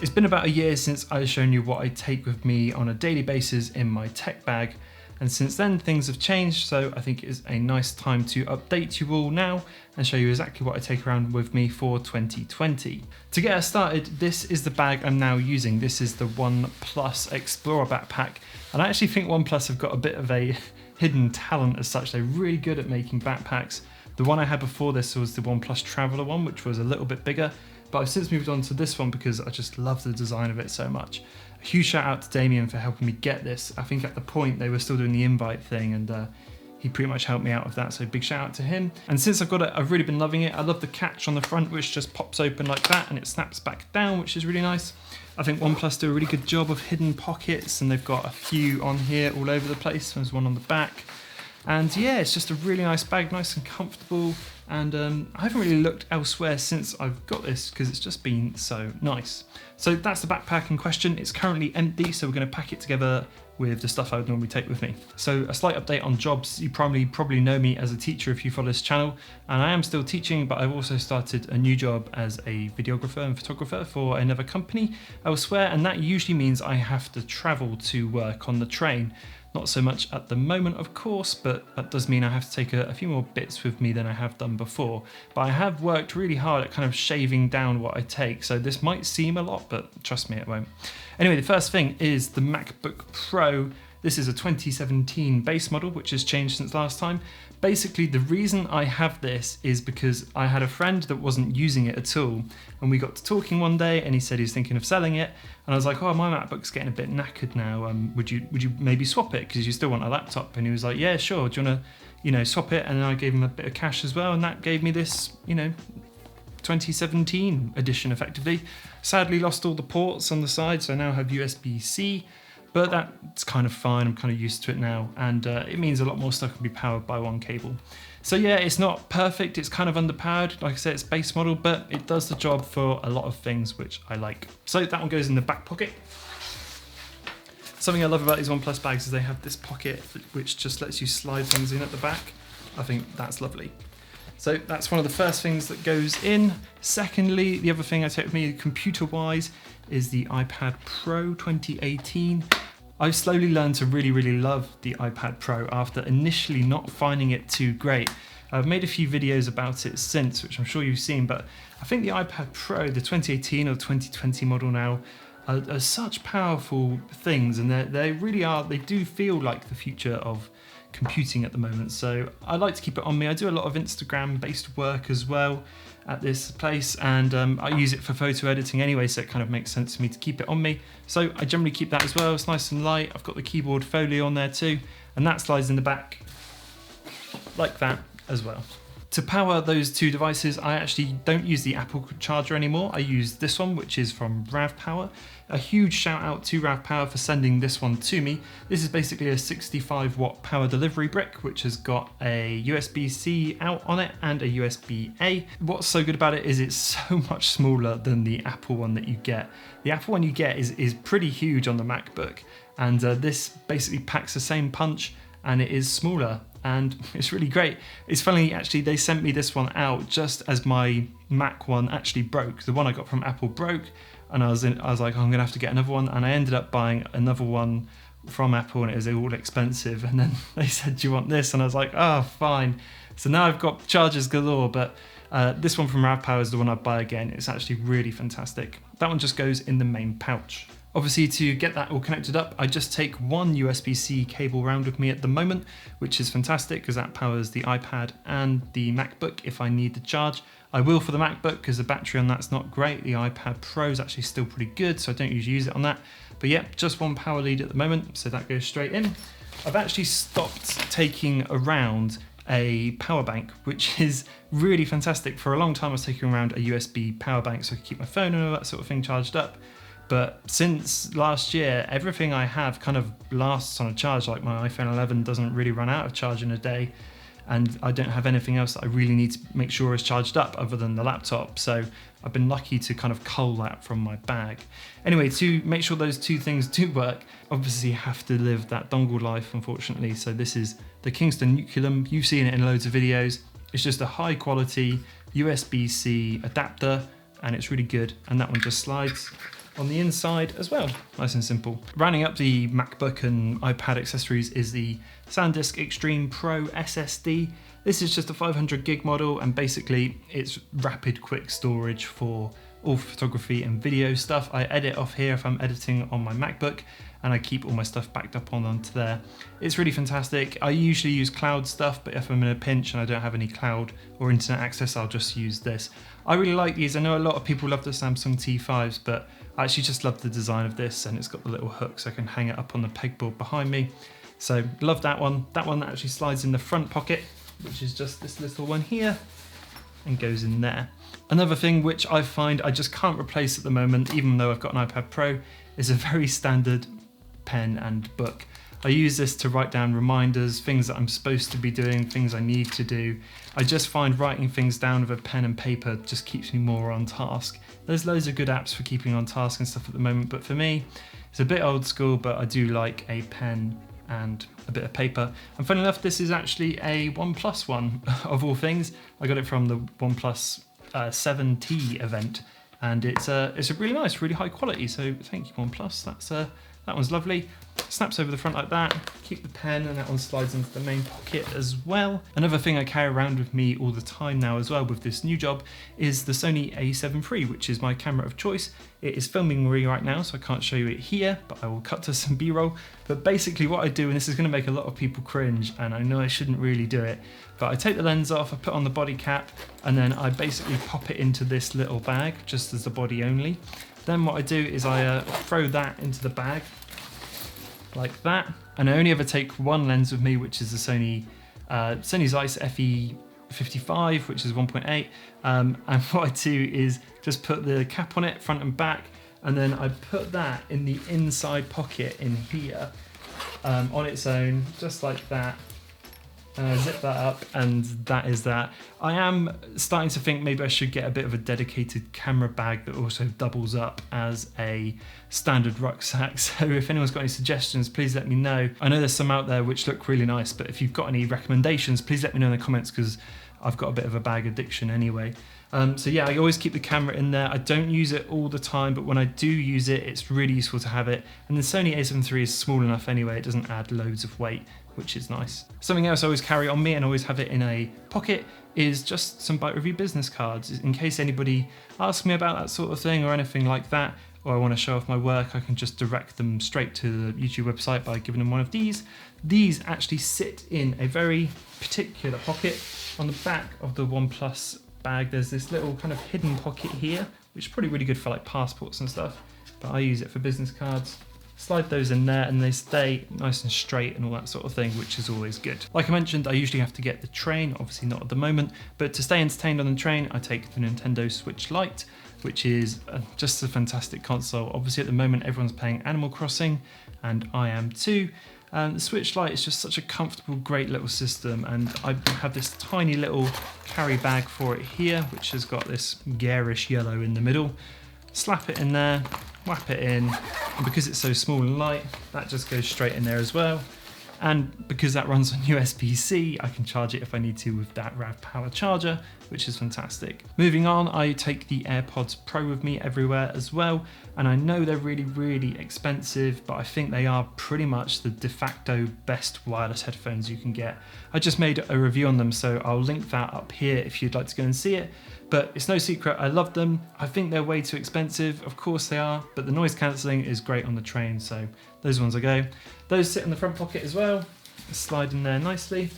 It's been about a year since I've shown you what I take with me on a daily basis in my tech bag, and since then things have changed, so I think it is a nice time to update you all now and show you exactly what I take around with me for 2020. To get us started, this is the bag I'm now using. This is the OnePlus Explorer backpack, and I actually think OnePlus have got a bit of a hidden talent as such. They're really good at making backpacks. The one I had before this was the OnePlus Traveler one, which was a little bit bigger, but I've since moved on to this one because I just love the design of it so much. A huge shout out to Damien for helping me get this. I think at the point they were still doing the invite thing, and he pretty much helped me out with that, so big shout out to him. And since I've got it, I've really been loving it. I love the catch on the front, which just pops open like that and it snaps back down, which is really nice. I think OnePlus do a really good job of hidden pockets, and they've got a few on here all over the place. There's one on the back. And yeah, it's just a really nice bag, nice and comfortable. And I haven't really looked elsewhere since I've got this because it's just been so nice. So that's the backpack in question. It's currently empty, so we're going to pack it together with the stuff I would normally take with me. So a slight update on jobs. You probably know me as a teacher if you follow this channel, and I am still teaching, but I've also started a new job as a videographer and photographer for another company elsewhere, and that usually means I have to travel to work on the train. Not so much at the moment, of course, but that does mean I have to take a few more bits with me than I have done before. But I have worked really hard at kind of shaving down what I take, so this might seem a lot, but trust me, it won't. Anyway, the first thing is the MacBook Pro. This is a 2017 base model, which has changed since last time. Basically, the reason I have this is because I had a friend that wasn't using it at all, and we got to talking one day and he said he's thinking of selling it, and I was like, oh, my MacBook's getting a bit knackered now, would you maybe swap it because you still want a laptop? And he was like, yeah, sure, do you want to swap it? And then I gave him a bit of cash as well, and that gave me this 2017 edition effectively. Sadly lost all the ports on the side, so I now have USB-C. But that's kind of fine, I'm kind of used to it now, and it means a lot more stuff can be powered by one cable. So yeah, it's not perfect, it's kind of underpowered, like I said, it's base model, but it does the job for a lot of things, which I like. So that one goes in the back pocket. Something I love about these OnePlus bags is they have this pocket which just lets you slide things in at the back. I think that's lovely. So that's one of the first things that goes in. Secondly, the other thing I take with me computer-wise is the iPad Pro 2018. I've slowly learned to really love the iPad Pro after initially not finding it too great. I've made a few videos about it since, which I'm sure you've seen, but I think the iPad Pro, the 2018 or 2020 model now, are such powerful things, and they really are, they do feel like the future of computing at the moment. So I like to keep it on me. I do a lot of Instagram based work as well at this place, and I use it for photo editing anyway, so it kind of makes sense to me to keep it on me. So I generally keep that as well. It's nice and light. I've got the keyboard folio on there too, and that slides in the back like that as well. To power those two devices, I actually don't use the Apple charger anymore. I use this one, which is from RavPower. A huge shout out to RavPower for sending this one to me. This is basically a 65 watt power delivery brick, which has got a USB-C out on it and a USB-A. What's so good about it is it's so much smaller than the Apple one that you get. The Apple one you get is pretty huge on the MacBook, and this basically packs the same punch, and it is smaller, and it's really great. It's funny, actually, they sent me this one out just as my Mac one actually broke. The one I got from Apple broke, and I was like, oh, I'm gonna have to get another one, and I ended up buying another one from Apple, and it was all expensive, and then they said, do you want this? And I was like, oh, fine. So now I've got chargers galore, but this one from RavPower is the one I'd buy again. It's actually really fantastic. That one just goes in the main pouch. Obviously, to get that all connected up, I just take one USB-C cable around with me at the moment, which is fantastic because that powers the iPad and the MacBook if I need the charge. I will for the MacBook because the battery on that's not great. The iPad Pro is actually still pretty good, so I don't usually use it on that. But yeah, just one power lead at the moment, so that goes straight in. I've actually stopped taking around a power bank, which is really fantastic. For a long time I was taking around a USB power bank so I could keep my phone and all that sort of thing charged up. But since last year, everything I have kind of lasts on a charge. Like my iPhone 11 doesn't really run out of charge in a day, and I don't have anything else that I really need to make sure is charged up other than the laptop. So I've been lucky to kind of cull that from my bag. Anyway, to make sure those two things do work, obviously you have to live that dongle life, unfortunately. So this is the Kingston Nucleum. You've seen it in loads of videos. It's just a high quality USB-C adapter, and it's really good. And that one just slides on the inside as well. Nice and simple. Rounding up the MacBook and iPad accessories is the SanDisk Extreme Pro SSD. This is just a 500 gig model, and basically it's rapid quick storage for all photography and video stuff. I edit off here if I'm editing on my MacBook, and I keep all my stuff backed up onto there. It's really fantastic. I usually use cloud stuff, but if I'm in a pinch and I don't have any cloud or internet access, I'll just use this. I really like these. I know a lot of people love the Samsung T5s, but I actually just love the design of this, and it's got the little hook so I can hang it up on the pegboard behind me. So love that one. That one actually slides in the front pocket, which is just this little one here, and goes in there. Another thing which I find I just can't replace at the moment, even though I've got an iPad Pro, is a very standard pen and book. I use this to write down reminders, things that I'm supposed to be doing, things I need to do. I just find writing things down with a pen and paper just keeps me more on task. There's loads of good apps for keeping on task and stuff at the moment, but for me, it's a bit old school, but I do like a pen and a bit of paper. And funny enough, this is actually a OnePlus one of all things. I got it from the OnePlus 7T event, and it's a really nice, really high quality. So thank you, OnePlus. That one's lovely. Snaps over the front like that. Keep the pen, and that one slides into the main pocket as well. Another thing I carry around with me all the time now as well with this new job is the Sony a7 III, which is my camera of choice. It is filming me right now, so I can't show you it here, but I will cut to some B-roll. But basically what I do, and this is going to make a lot of people cringe, and I know I shouldn't really do it, but I take the lens off, I put on the body cap, and then I basically pop it into this little bag, just as the body only. Then what I do is I throw that into the bag, like that. And I only ever take one lens with me, which is the Sony Zeiss FE55, which is 1.8. And what I do is just put the cap on it, front and back, and then I put that in the inside pocket in here on its own, just like that. And I zip that up, and that is that. I am starting to think maybe I should get a bit of a dedicated camera bag that also doubles up as a standard rucksack. So if anyone's got any suggestions, please let me know. I know there's some out there which look really nice, but if you've got any recommendations, please let me know in the comments, because I've got a bit of a bag addiction anyway. So yeah, I always keep the camera in there. I don't use it all the time, but when I do use it, it's really useful to have it. And the Sony a7 III is small enough anyway, it doesn't add loads of weight, which is nice. Something else I always carry on me and always have it in a pocket is just some Bike Review business cards. In case anybody asks me about that sort of thing or anything like that, or I want to show off my work, I can just direct them straight to the YouTube website by giving them one of these. These actually sit in a very particular pocket. On the back of the OnePlus bag, there's this little kind of hidden pocket here, which is probably really good for like passports and stuff, but I use it for business cards. Slide those in there and they stay nice and straight and all that sort of thing, which is always good. Like I mentioned, I usually have to get the train, obviously not at the moment, but to stay entertained on the train, I take the Nintendo Switch Lite, which is just a fantastic console. Obviously at the moment, everyone's playing Animal Crossing, and I am too. The Switch Lite is just such a comfortable, great little system, and I have this tiny little carry bag for it here, which has got this garish yellow in the middle. Slap it in there, whap it in, and because it's so small and light, that just goes straight in there as well. And because that runs on USB-C, I can charge it if I need to with that RAV power charger, which is fantastic. Moving on, I take the AirPods Pro with me everywhere as well. And I know they're really, really expensive, but I think they are pretty much the de facto best wireless headphones you can get. I just made a review on them, so I'll link that up here if you'd like to go and see it. But it's no secret, I love them. I think they're way too expensive, of course they are, but the noise cancelling is great on the train, so those ones I go. Those sit in the front pocket as well, slide in there nicely,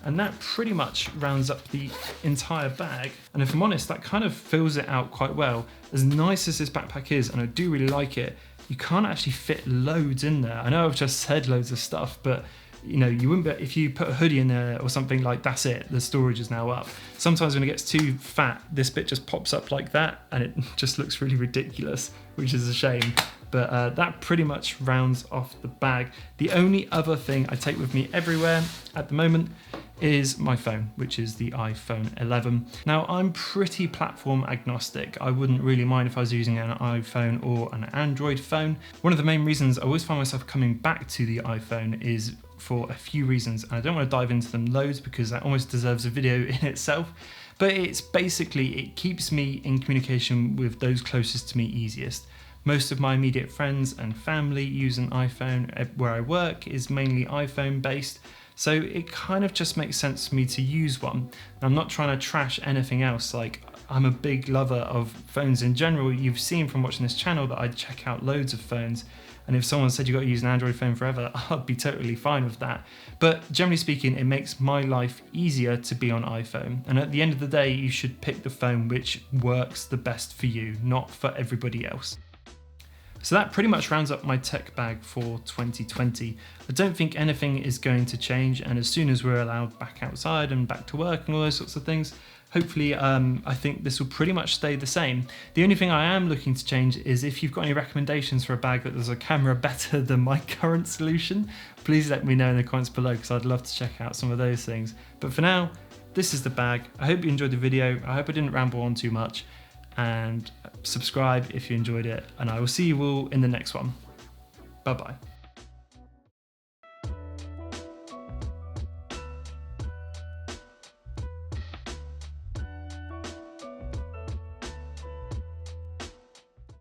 and that pretty much rounds up the entire bag. And if I'm honest, that kind of fills it out quite well. As nice as this backpack is, and I do really like it, you can't actually fit loads in there. I know I've just said loads of stuff, but you know, you wouldn't be, if you put a hoodie in there or something, like that's it, the storage is now up. Sometimes when it gets too fat, this bit just pops up like that and it just looks really ridiculous, which is a shame. But that pretty much rounds off the bag. The only other thing I take with me everywhere at the moment is my phone, which is the iPhone 11. Now, I'm pretty platform agnostic. I wouldn't really mind if I was using an iPhone or an Android phone. One of the main reasons I always find myself coming back to the iPhone is for a few reasons. And I don't want to dive into them loads because that almost deserves a video in itself. But it's basically, it keeps me in communication with those closest to me easiest. Most of my immediate friends and family use an iPhone. Where I work is mainly iPhone based, so it kind of just makes sense for me to use one. I'm not trying to trash anything else. Like, I'm a big lover of phones in general. You've seen from watching this channel that I check out loads of phones, and if someone said you've got to use an Android phone forever, I'd be totally fine with that. But generally speaking, it makes my life easier to be on iPhone. And at the end of the day, you should pick the phone which works the best for you, not for everybody else. So that pretty much rounds up my tech bag for 2020. I don't think anything is going to change, and as soon as we're allowed back outside and back to work and all those sorts of things, hopefully I think this will pretty much stay the same. The only thing I am looking to change is if you've got any recommendations for a bag that does a camera better than my current solution, please let me know in the comments below, because I'd love to check out some of those things. But for now, this is the bag. I hope you enjoyed the video. I hope I didn't ramble on too much, and subscribe if you enjoyed it, and I will see you all in the next one. Bye bye.